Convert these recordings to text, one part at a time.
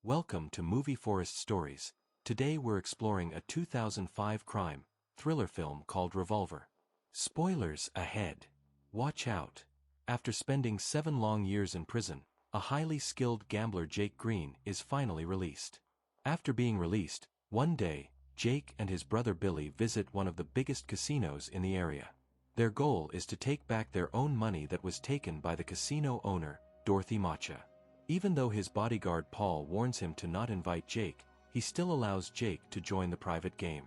Welcome to Movie Forest Stories. Today we're exploring a 2005 crime thriller film called Revolver. Spoilers ahead. Watch out. After spending 7 long years in prison, a highly skilled gambler Jake Green is finally released. After being released, one day, Jake and his brother Billy visit one of the biggest casinos in the area. Their goal is to take back their own money that was taken by the casino owner, Dorothy Matcha. Even though his bodyguard Paul warns him to not invite Jake, he still allows Jake to join the private game.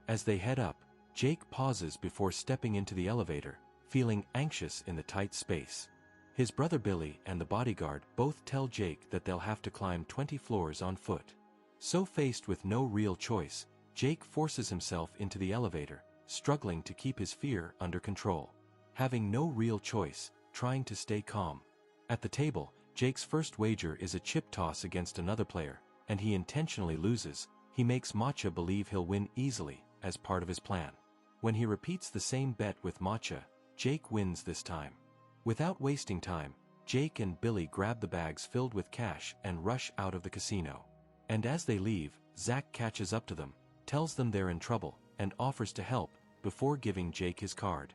As they head up, Jake pauses before stepping into the elevator, feeling anxious in the tight space. His brother Billy and the bodyguard both tell Jake that they'll have to climb 20 floors on foot. So faced with no real choice, Jake forces himself into the elevator, struggling to keep his fear under control. Having no real choice, trying to stay calm. At the table, Jake's first wager is a chip toss against another player, and he intentionally loses. He makes Matcha believe he'll win easily, as part of his plan. When he repeats the same bet with Matcha, Jake wins this time. Without wasting time, Jake and Billy grab the bags filled with cash and rush out of the casino. And as they leave, Zach catches up to them, tells them they're in trouble, and offers to help, before giving Jake his card.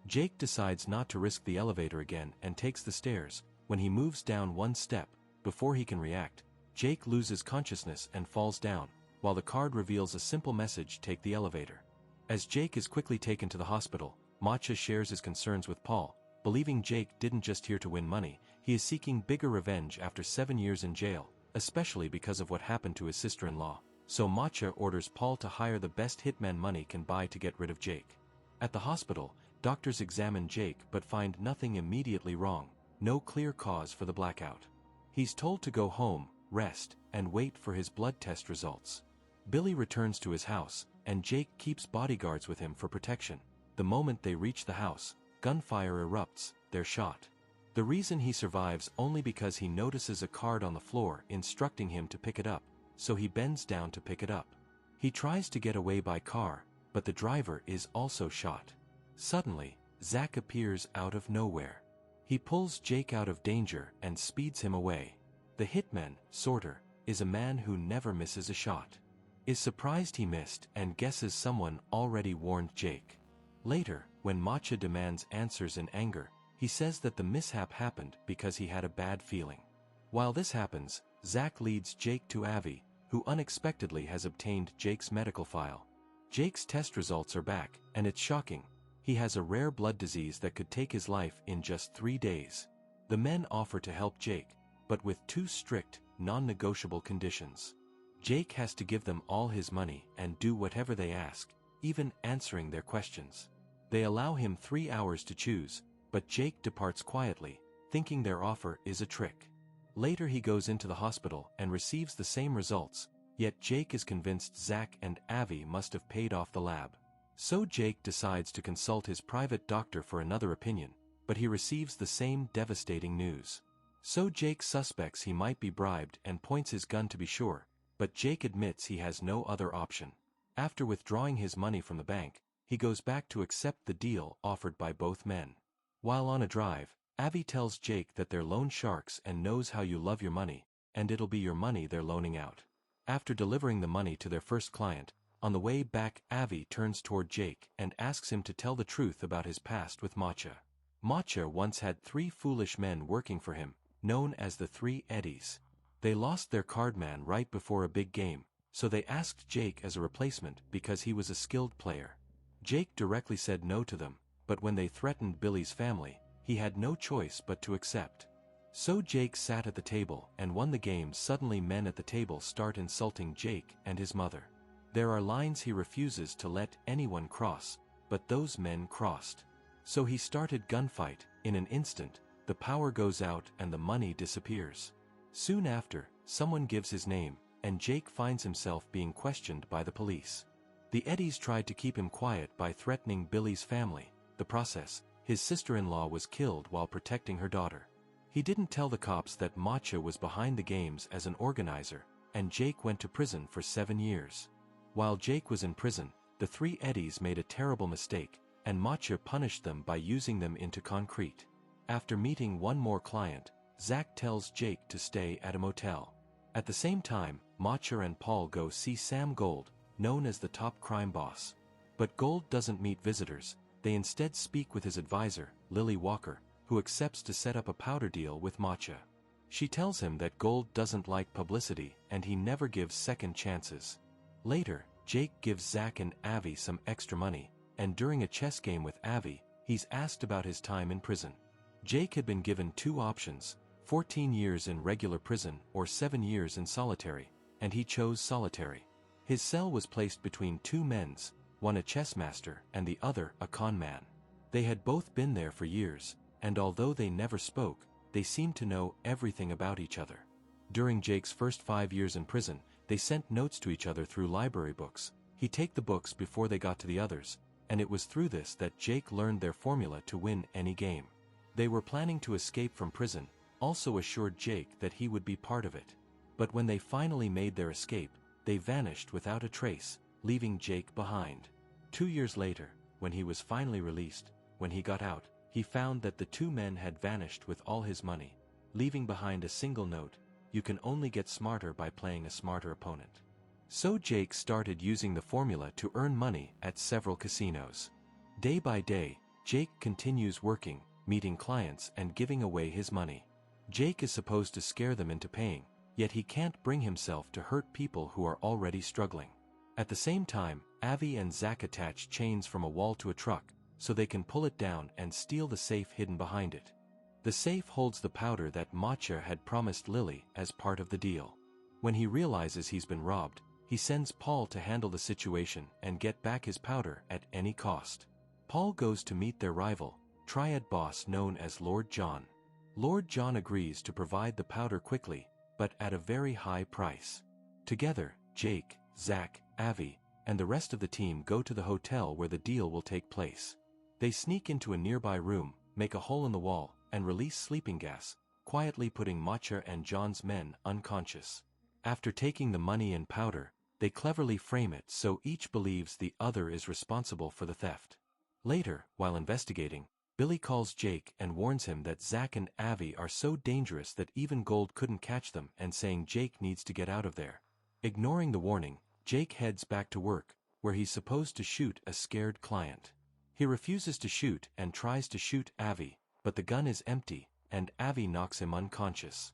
Jake decides not to risk the elevator again and takes the stairs. When he moves down one step, before he can react, Jake loses consciousness and falls down, while the card reveals a simple message: take the elevator. As Jake is quickly taken to the hospital, Matcha shares his concerns with Paul, believing Jake didn't just here to win money, he is seeking bigger revenge after 7 years in jail, especially because of what happened to his sister-in-law. So Matcha orders Paul to hire the best hitman money can buy to get rid of Jake. At the hospital, doctors examine Jake but find nothing immediately wrong. No clear cause for the blackout. He's told to go home, rest, and wait for his blood test results. Billy returns to his house, and Jake keeps bodyguards with him for protection. The moment they reach the house, gunfire erupts, they're shot. The reason he survives only because he notices a card on the floor instructing him to pick it up, so he bends down to pick it up. He tries to get away by car, but the driver is also shot. Suddenly, Zach appears out of nowhere. He pulls Jake out of danger and speeds him away. The hitman, Sorter, is a man who never misses a shot. Is surprised he missed and guesses someone already warned Jake. Later, when Matcha demands answers in anger, he says that the mishap happened because he had a bad feeling. While this happens, Zach leads Jake to Avi, who unexpectedly has obtained Jake's medical file. Jake's test results are back, and it's shocking. He has a rare blood disease that could take his life in just 3 days. The men offer to help Jake, but with 2 strict, non-negotiable conditions. Jake has to give them all his money and do whatever they ask, even answering their questions. They allow him 3 hours to choose, but Jake departs quietly, thinking their offer is a trick. Later he goes into the hospital and receives the same results, yet Jake is convinced Zach and Avi must have paid off the lab. So Jake decides to consult his private doctor for another opinion, but he receives the same devastating news. So Jake suspects he might be bribed and points his gun to be sure, but Jake admits he has no other option. After withdrawing his money from the bank, he goes back to accept the deal offered by both men. While on a drive, Avi tells Jake that they're loan sharks and knows how you love your money, and it'll be your money they're loaning out. After delivering the money to their first client, on the way back Avi turns toward Jake and asks him to tell the truth about his past with Matcha. Matcha once had 3 foolish men working for him, known as the 3 Eddies. They lost their cardman right before a big game, so they asked Jake as a replacement because he was a skilled player. Jake directly said no to them, but when they threatened Billy's family, he had no choice but to accept. So Jake sat at the table and won the game. Suddenly men at the table start insulting Jake and his mother. There are lines he refuses to let anyone cross, but those men crossed. So he started gunfight. In an instant, the power goes out and the money disappears. Soon after, someone gives his name, and Jake finds himself being questioned by the police. The Eddies tried to keep him quiet by threatening Billy's family. The process, his sister-in-law was killed while protecting her daughter. He didn't tell the cops that Matcha was behind the games as an organizer, and Jake went to prison for 7 years. While Jake was in prison, the 3 Eddies made a terrible mistake, and Matcha punished them by using them into concrete. After meeting one more client, Zach tells Jake to stay at a motel. At the same time, Macha and Paul go see Sam Gold, known as the top crime boss. But Gold doesn't meet visitors, they instead speak with his advisor, Lily Walker, who accepts to set up a powder deal with Macha. She tells him that Gold doesn't like publicity and he never gives second chances. Later, Jake gives Zach and Avi some extra money, and during a chess game with Avi, he's asked about his time in prison. Jake had been given two options, 14 years in regular prison or 7 years in solitary, and he chose solitary. His cell was placed between two men's, one a chess master and the other a con man. They had both been there for years, and although they never spoke, they seemed to know everything about each other. During Jake's first 5 years in prison, they sent notes to each other through library books. He'd take the books before they got to the others, and it was through this that Jake learned their formula to win any game. They were planning to escape from prison, also assured Jake that he would be part of it. But when they finally made their escape, they vanished without a trace, leaving Jake behind. 2 years later, when he was finally released, when he got out, he found that the two men had vanished with all his money, leaving behind a single note: "You can only get smarter by playing a smarter opponent." So Jake started using the formula to earn money at several casinos. Day by day, Jake continues working, meeting clients and giving away his money. Jake is supposed to scare them into paying, yet he can't bring himself to hurt people who are already struggling. At the same time, Avi and Zach attach chains from a wall to a truck, so they can pull it down and steal the safe hidden behind it. The safe holds the powder that Macha had promised Lily as part of the deal. When he realizes he's been robbed, he sends Paul to handle the situation and get back his powder at any cost. Paul goes to meet their rival, Triad boss known as Lord John. Lord John agrees to provide the powder quickly, but at a very high price. Together, Jake, Zach, Avi, and the rest of the team go to the hotel where the deal will take place. They sneak into a nearby room, make a hole in the wall, and release sleeping gas, quietly putting Macha and John's men unconscious. After taking the money and powder, they cleverly frame it so each believes the other is responsible for the theft. Later, while investigating, Billy calls Jake and warns him that Zach and Avi are so dangerous that even Gold couldn't catch them, and saying Jake needs to get out of there. Ignoring the warning, Jake heads back to work, where he's supposed to shoot a scared client. He refuses to shoot and tries to shoot Avi, but the gun is empty, and Avi knocks him unconscious.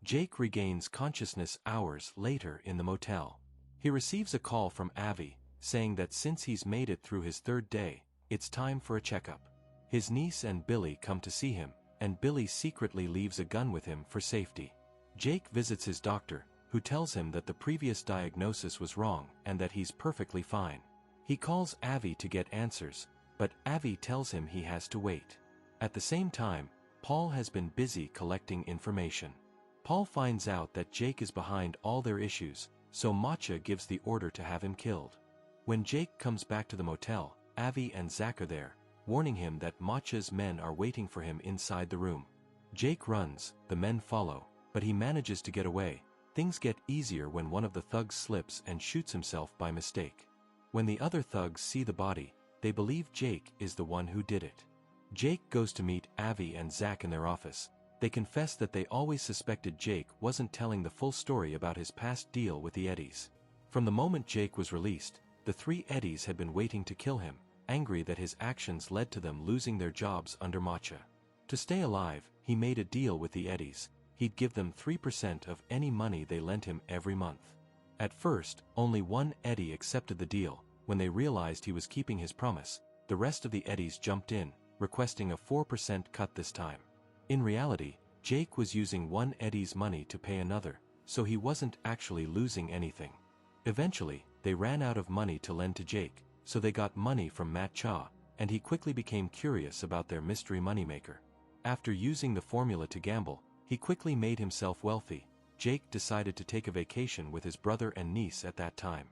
Jake regains consciousness hours later in the motel. He receives a call from Avi, saying that since he's made it through his third day, it's time for a checkup. His niece and Billy come to see him, and Billy secretly leaves a gun with him for safety. Jake visits his doctor, who tells him that the previous diagnosis was wrong and that he's perfectly fine. He calls Avi to get answers, but Avi tells him he has to wait. At the same time, Paul has been busy collecting information. Paul finds out that Jake is behind all their issues, so Macha gives the order to have him killed. When Jake comes back to the motel, Avi and Zach are there, warning him that Macha's men are waiting for him inside the room. Jake runs, the men follow, but he manages to get away. Things get easier when one of the thugs slips and shoots himself by mistake. When the other thugs see the body, they believe Jake is the one who did it. Jake goes to meet Avi and Zach in their office. They confess that they always suspected Jake wasn't telling the full story about his past deal with the Eddies. From the moment Jake was released, the three Eddies had been waiting to kill him, angry that his actions led to them losing their jobs under Macha. To stay alive, he made a deal with the Eddies. He'd give them 3% of any money they lent him every month. At first, only one Eddie accepted the deal. When they realized he was keeping his promise, the rest of the Eddies jumped in, requesting a 4% cut this time. In reality, Jake was using one Eddie's money to pay another, so he wasn't actually losing anything. Eventually, they ran out of money to lend to Jake, so they got money from Matt Cha, and he quickly became curious about their mystery moneymaker. After using the formula to gamble, he quickly made himself wealthy. Jake decided to take a vacation with his brother and niece at that time.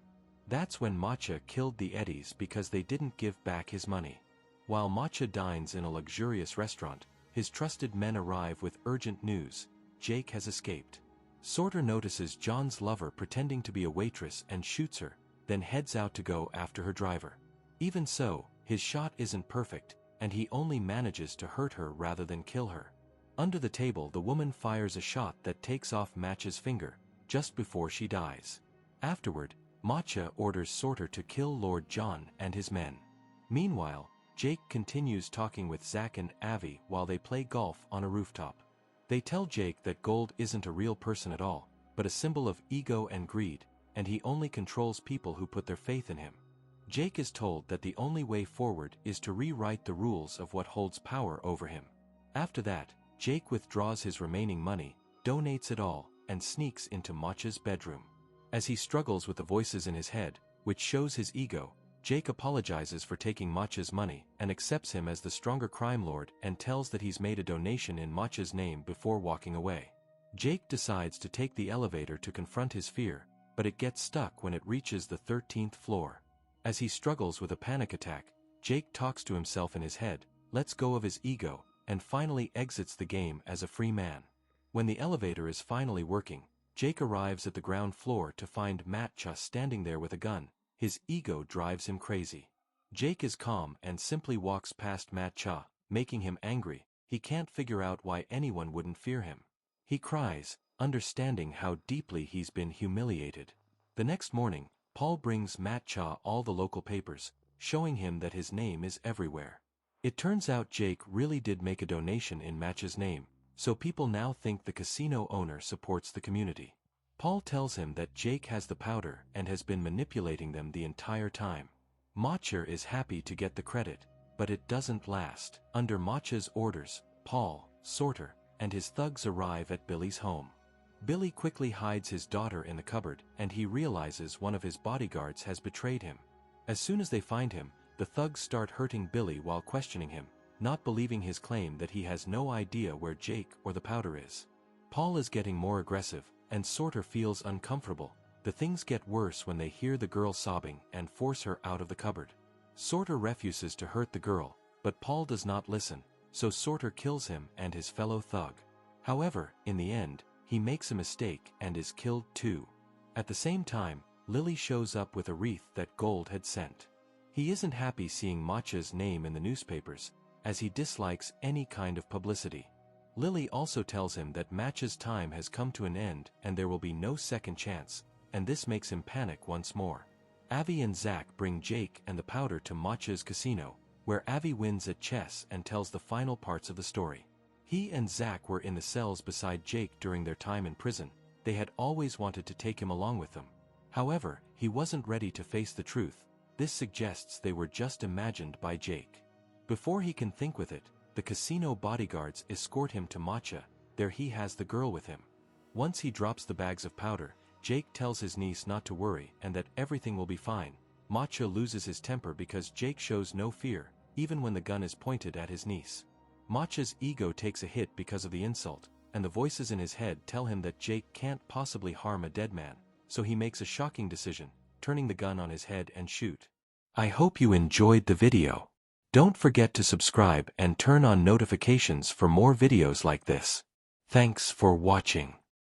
That's when Macha killed the Eddies because they didn't give back his money. While Macha dines in a luxurious restaurant, his trusted men arrive with urgent news: Jake has escaped. Sorter notices John's lover pretending to be a waitress and shoots her, then heads out to go after her driver. Even so, his shot isn't perfect, and he only manages to hurt her rather than kill her. Under the table, the woman fires a shot that takes off Macha's finger, just before she dies. Afterward, Matcha orders Sorter to kill Lord John and his men. Meanwhile, Jake continues talking with Zack and Avi while they play golf on a rooftop. They tell Jake that gold isn't a real person at all, but a symbol of ego and greed, and he only controls people who put their faith in him. Jake is told that the only way forward is to rewrite the rules of what holds power over him. After that, Jake withdraws his remaining money, donates it all, and sneaks into Matcha's bedroom. As he struggles with the voices in his head, which shows his ego, Jake apologizes for taking Matcha's money and accepts him as the stronger crime lord and tells that he's made a donation in Matcha's name before walking away. Jake decides to take the elevator to confront his fear, but it gets stuck when it reaches the 13th floor. As he struggles with a panic attack, Jake talks to himself in his head, lets go of his ego, and finally exits the game as a free man. When the elevator is finally working, Jake arrives at the ground floor to find Matcha standing there with a gun. His ego drives him crazy. Jake is calm and simply walks past Matcha, making him angry. He can't figure out why anyone wouldn't fear him. He cries, understanding how deeply he's been humiliated. The next morning, Paul brings Matcha all the local papers, showing him that his name is everywhere. It turns out Jake really did make a donation in Matcha's name, so people now think the casino owner supports the community. Paul tells him that Jake has the powder and has been manipulating them the entire time. Matcha is happy to get the credit, but it doesn't last. Under Matcha's orders, Paul, Sorter, and his thugs arrive at Billy's home. Billy quickly hides his daughter in the cupboard and he realizes one of his bodyguards has betrayed him. As soon as they find him, the thugs start hurting Billy while questioning him, not believing his claim that he has no idea where Jake or the powder is. Paul is getting more aggressive, and Sorter feels uncomfortable. The things get worse when they hear the girl sobbing and force her out of the cupboard. Sorter refuses to hurt the girl, but Paul does not listen, so Sorter kills him and his fellow thug. However, in the end, he makes a mistake and is killed too. At the same time, Lily shows up with a wreath that Gold had sent. He isn't happy seeing Matcha's name in the newspapers, as he dislikes any kind of publicity. Lily also tells him that Matcha's time has come to an end and there will be no second chance, and this makes him panic once more. Avi and Zack bring Jake and the powder to Matcha's casino, where Avi wins at chess and tells the final parts of the story. He and Zack were in the cells beside Jake during their time in prison. They had always wanted to take him along with them. However, he wasn't ready to face the truth. This suggests they were just imagined by Jake. Before he can think with it, the casino bodyguards escort him to Matcha. There he has the girl with him. Once he drops the bags of powder, Jake tells his niece not to worry and that everything will be fine. Matcha loses his temper because Jake shows no fear, even when the gun is pointed at his niece. Matcha's ego takes a hit because of the insult, and the voices in his head tell him that Jake can't possibly harm a dead man, so he makes a shocking decision, turning the gun on his head and shoot. I hope you enjoyed the video. Don't forget to subscribe and turn on notifications for more videos like this. Thanks for watching.